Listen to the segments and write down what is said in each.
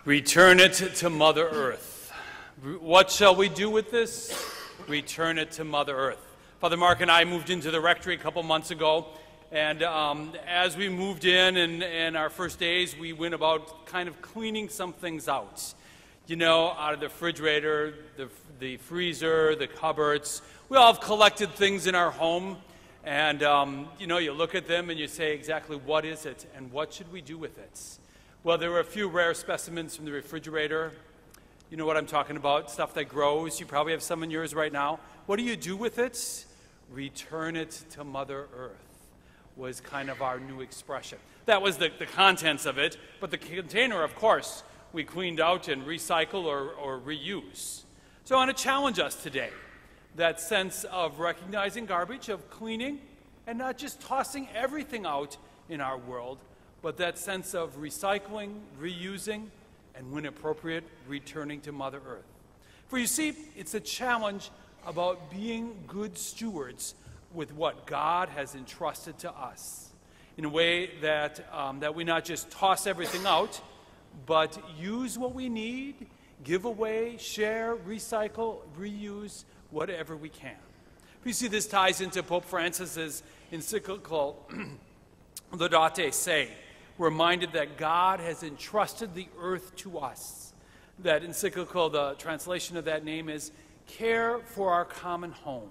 Return it to Mother Earth. What shall we do with this? Return it to Mother Earth. Father Mark and I moved into the rectory a couple months ago, and as we moved in our first days, we went about kind of cleaning some things out. You know, out of the refrigerator, the freezer, the cupboards. We all have collected things in our home, and you look at them and you say exactly what is it and what should we do with it? Well, there were a few rare specimens from the refrigerator. You know what I'm talking about, stuff that grows. You probably have some in yours right now. What do you do with it? Return it to Mother Earth was kind of our new expression. That was the contents of it, but the container, of course, we cleaned out and recycle or reuse. So I want to challenge us today, that sense of recognizing garbage, of cleaning, and not just tossing everything out in our world, but that sense of recycling, reusing, and when appropriate, returning to Mother Earth. For you see, it's a challenge about being good stewards with what God has entrusted to us, in a way that we not just toss everything out, but use what we need, give away, share, recycle, reuse, whatever we can. You see, this ties into Pope Francis's encyclical Laudate Se. We're reminded that God has entrusted the earth to us. That encyclical, the translation of that name is Care for Our Common Home.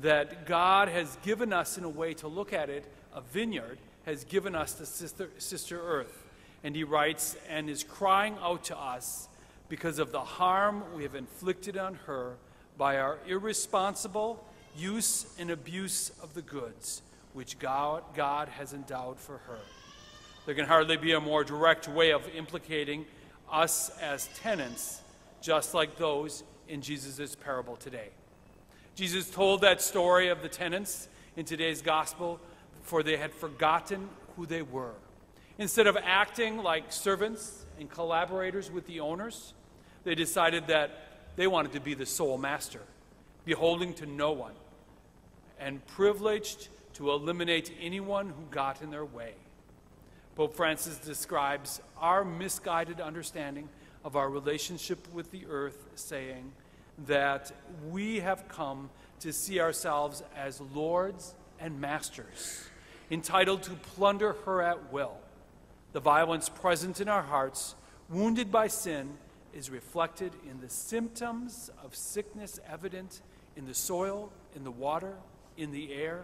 That God has given us, in a way to look at it, a vineyard, has given us the sister earth. And he writes, and is crying out to us because of the harm we have inflicted on her by our irresponsible use and abuse of the goods which God has endowed for her. There can hardly be a more direct way of implicating us as tenants, just like those in Jesus' parable today. Jesus told that story of the tenants in today's gospel, for they had forgotten who they were. Instead of acting like servants and collaborators with the owners, they decided that they wanted to be the sole master, beholding to no one, and privileged to eliminate anyone who got in their way. Pope Francis describes our misguided understanding of our relationship with the earth, saying that we have come to see ourselves as lords and masters, entitled to plunder her at will. The violence present in our hearts, wounded by sin, is reflected in the symptoms of sickness evident in the soil, in the water, in the air,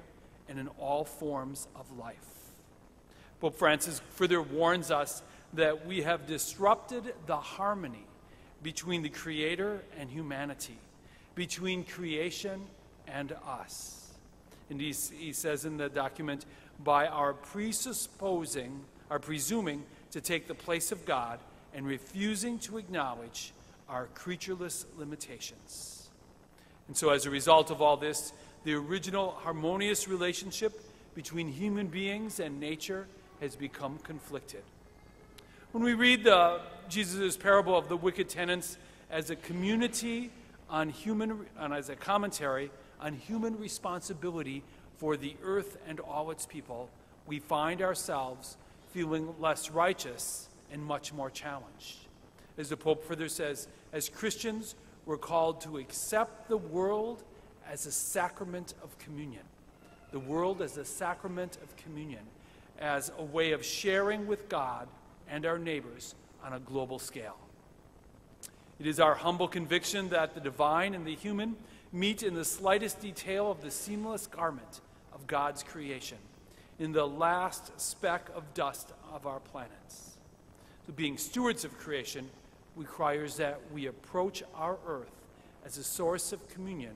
and in all forms of life. Pope Francis further warns us that we have disrupted the harmony between the Creator and humanity, between creation and us. And he says in the document, by our presuming to take the place of God and refusing to acknowledge our creatureless limitations. And so as a result of all this, the original harmonious relationship between human beings and nature has become conflicted. When we read Jesus' parable of the wicked tenants as a community as a commentary on human responsibility for the earth and all its people, we find ourselves feeling less righteous and much more challenged. As the Pope further says, as Christians, we're called to accept the world as a sacrament of communion. The world as a sacrament of communion, as a way of sharing with God and our neighbors on a global scale. It is our humble conviction that the divine and the human meet in the slightest detail of the seamless garment of God's creation, in the last speck of dust of our planets. So being stewards of creation requires that we approach our earth as a source of communion,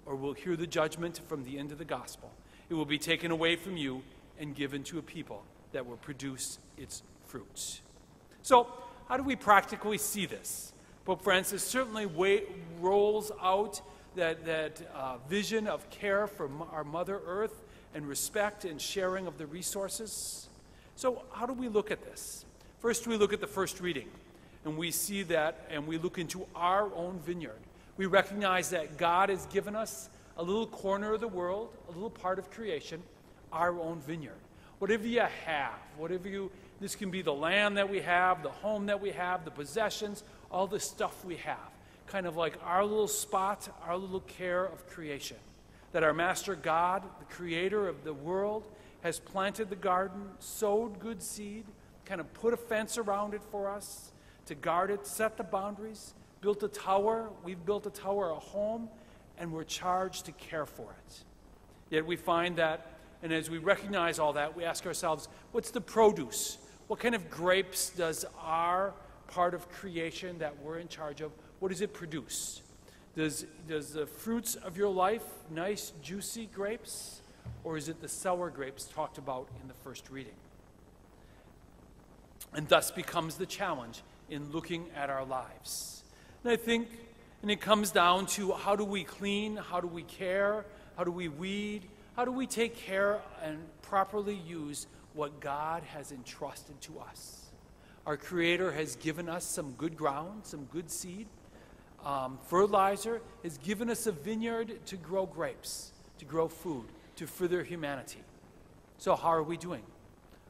or we'll hear the judgment from the end of the gospel. It will be taken away from you and given to a people that will produce its fruits. So, how do we practically see this? Pope Francis certainly rolls out that vision of care for our Mother Earth and respect and sharing of the resources. So, how do we look at this? First, we look at the first reading, and we see that, and we look into our own vineyard. We recognize that God has given us a little corner of the world, a little part of creation, our own vineyard. Whatever you have, whatever you This can be the land that we have, the home that we have, the possessions, all the stuff we have. Kind of like our little spot, our little care of creation. That our Master God, the creator of the world, has planted the garden, sowed good seed, kind of put a fence around it for us to guard it, set the boundaries, built a tower. We've built a tower, a home, and we're charged to care for it. Yet we find that, and as we recognize all that, we ask ourselves, what's the produce? What kind of grapes does our part of creation that we're in charge of, what does it produce? Does the fruits of your life, nice, juicy grapes, or is it the sour grapes talked about in the first reading? And thus becomes the challenge in looking at our lives. And I think, and it comes down to how do we clean, how do we care, how do we weed, how do we take care and properly use what God has entrusted to us? Our Creator has given us some good ground, some good seed. Fertilizer has given us a vineyard to grow grapes, to grow food, to further humanity. So how are we doing?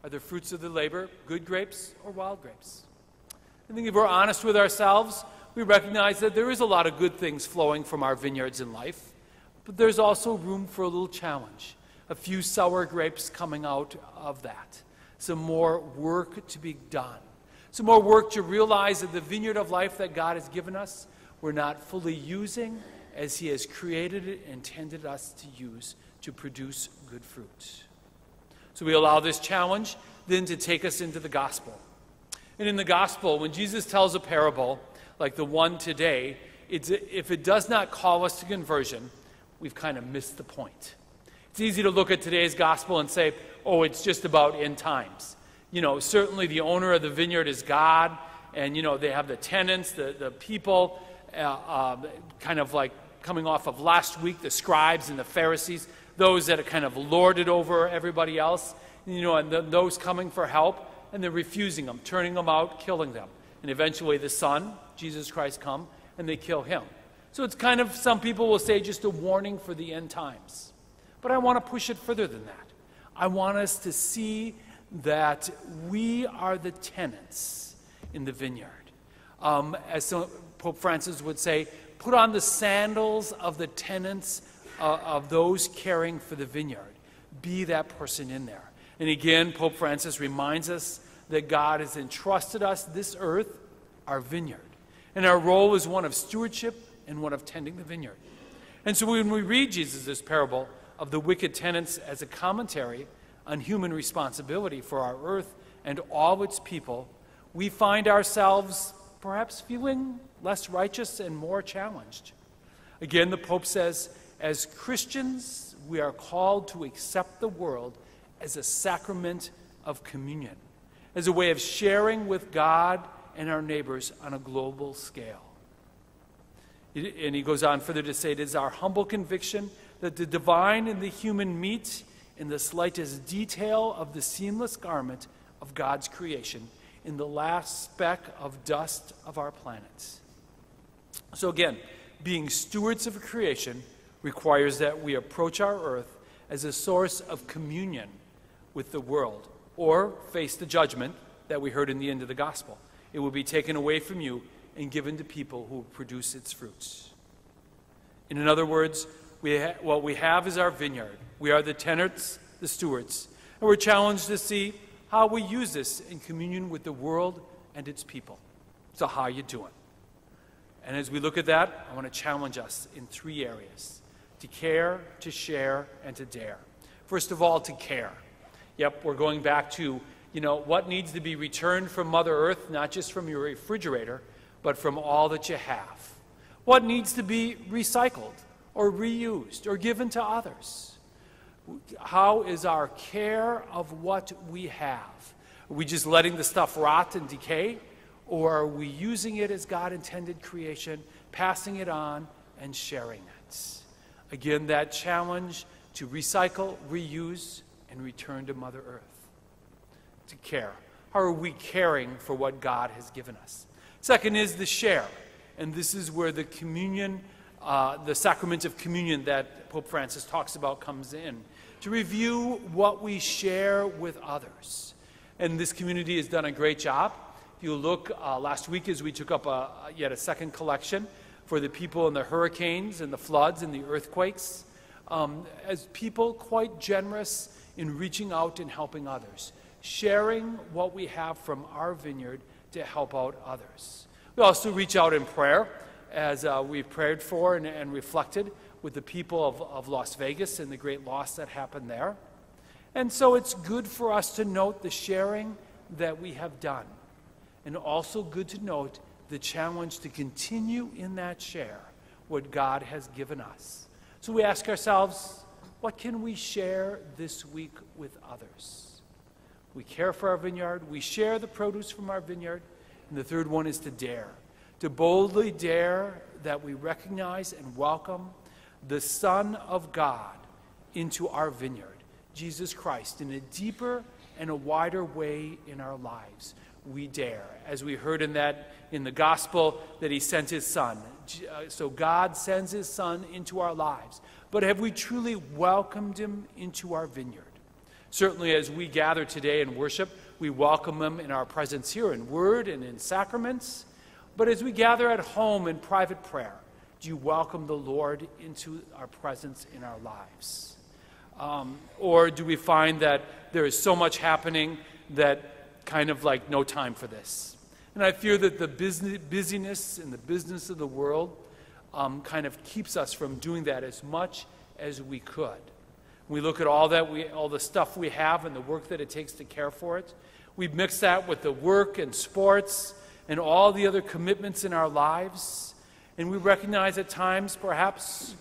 Are the fruits of the labor good grapes or wild grapes? I think if we're honest with ourselves, we recognize that there is a lot of good things flowing from our vineyards in life, but there's also room for a little challenge. A few sour grapes coming out of that. Some more work to be done. Some more work to realize that the vineyard of life that God has given us, we're not fully using as He has created it and intended us to use to produce good fruit. So we allow this challenge then to take us into the gospel. And in the gospel, when Jesus tells a parable like the one today, if it does not call us to conversion, we've kind of missed the point. It's easy to look at today's gospel and say, oh, it's just about end times. You know, certainly the owner of the vineyard is God, and, you know, they have the tenants, the people, kind of like coming off of last week, the scribes and the Pharisees, those that are kind of lorded over everybody else, you know, and those coming for help, and they're refusing them, turning them out, killing them. And eventually the Son, Jesus Christ, come, and they kill Him. So it's kind of, some people will say, just a warning for the end times. But I want to push it further than that. I want us to see that we are the tenants in the vineyard. As Pope Francis would say, put on the sandals of the tenants of those caring for the vineyard. Be that person in there. And again, Pope Francis reminds us that God has entrusted us this earth, our vineyard. And our role is one of stewardship and one of tending the vineyard. And so when we read Jesus' parable of the wicked tenants as a commentary on human responsibility for our earth and all its people, we find ourselves perhaps feeling less righteous and more challenged. Again, the Pope says, as Christians, we are called to accept the world as a sacrament of communion, as a way of sharing with God and our neighbors on a global scale. And he goes on further to say, it is our humble conviction that the divine and the human meet in the slightest detail of the seamless garment of God's creation, in the last speck of dust of our planet. So again, being stewards of creation requires that we approach our earth as a source of communion with the world, or face the judgment that we heard in the end of the gospel. It will be taken away from you and given to people who produce its fruits. In other words, what we have is our vineyard. We are the tenants, the stewards, and we're challenged to see how we use this in communion with the world and its people. So how are you doing? And as we look at that, I want to challenge us in 3 areas: to care, to share, and to dare. First of all, to care. Yep, we're going back to, what needs to be returned from Mother Earth, not just from your refrigerator, but from all that you have. What needs to be recycled or reused or given to others? How is our care of what we have? Are we just letting the stuff rot and decay? Or are we using it as God intended creation, passing it on and sharing it? Again, that challenge to recycle, reuse, and return to Mother Earth. To care. How are we caring for what God has given us? Second is the share. And this is where the communion, the sacrament of communion that Pope Francis talks about comes in. To review what we share with others. and this community has done a great job. If you look, last week as we took up yet a second collection for the people in the hurricanes and the floods and the earthquakes, as people quite generous in reaching out and helping others, sharing what we have from our vineyard to help out others. We also reach out in prayer as we've prayed for and reflected with the people of Las Vegas and the great loss that happened there. And so it's good for us to note the sharing that we have done, and also good to note the challenge to continue in that share what God has given us. So we ask ourselves, what can we share this week with others? We care for our vineyard, we share the produce from our vineyard, and the third one is to dare. To boldly dare that we recognize and welcome the Son of God into our vineyard, Jesus Christ, in a deeper and a wider way in our lives. We dare, as we heard in the gospel, that he sent his Son. So God sends his Son into our lives. But have we truly welcomed him into our vineyard? Certainly as we gather today and worship, we welcome him in our presence here in word and in sacraments. But as we gather at home in private prayer, do you welcome the Lord into our presence in our lives? Or do we find that there is so much happening that kind of like no time for this? And I fear that the busyness and the business of the world kind of keeps us from doing that as much as we could. We look at all the stuff we have and the work that it takes to care for it. We mix that with the work and sports and all the other commitments in our lives. And we recognize at times, perhaps,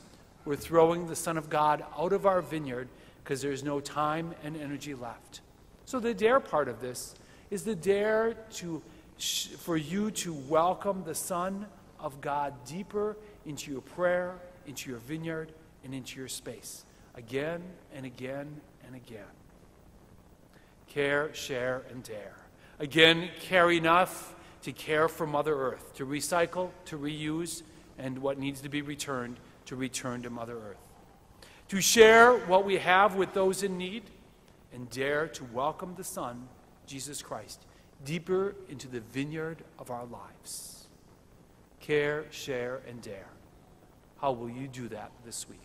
we're throwing the Son of God out of our vineyard because there's no time and energy left. So the dare part of this is the dare for you to welcome the Son of God deeper into your prayer, into your vineyard, and into your space. Again and again and again. Care, share, and dare. Again, care enough to care for Mother Earth, to recycle, to reuse, and what needs to be returned, to return to Mother Earth. To share what we have with those in need, and dare to welcome the Son, Jesus Christ, deeper into the vineyard of our lives. Care, share, and dare. How will you do that this week?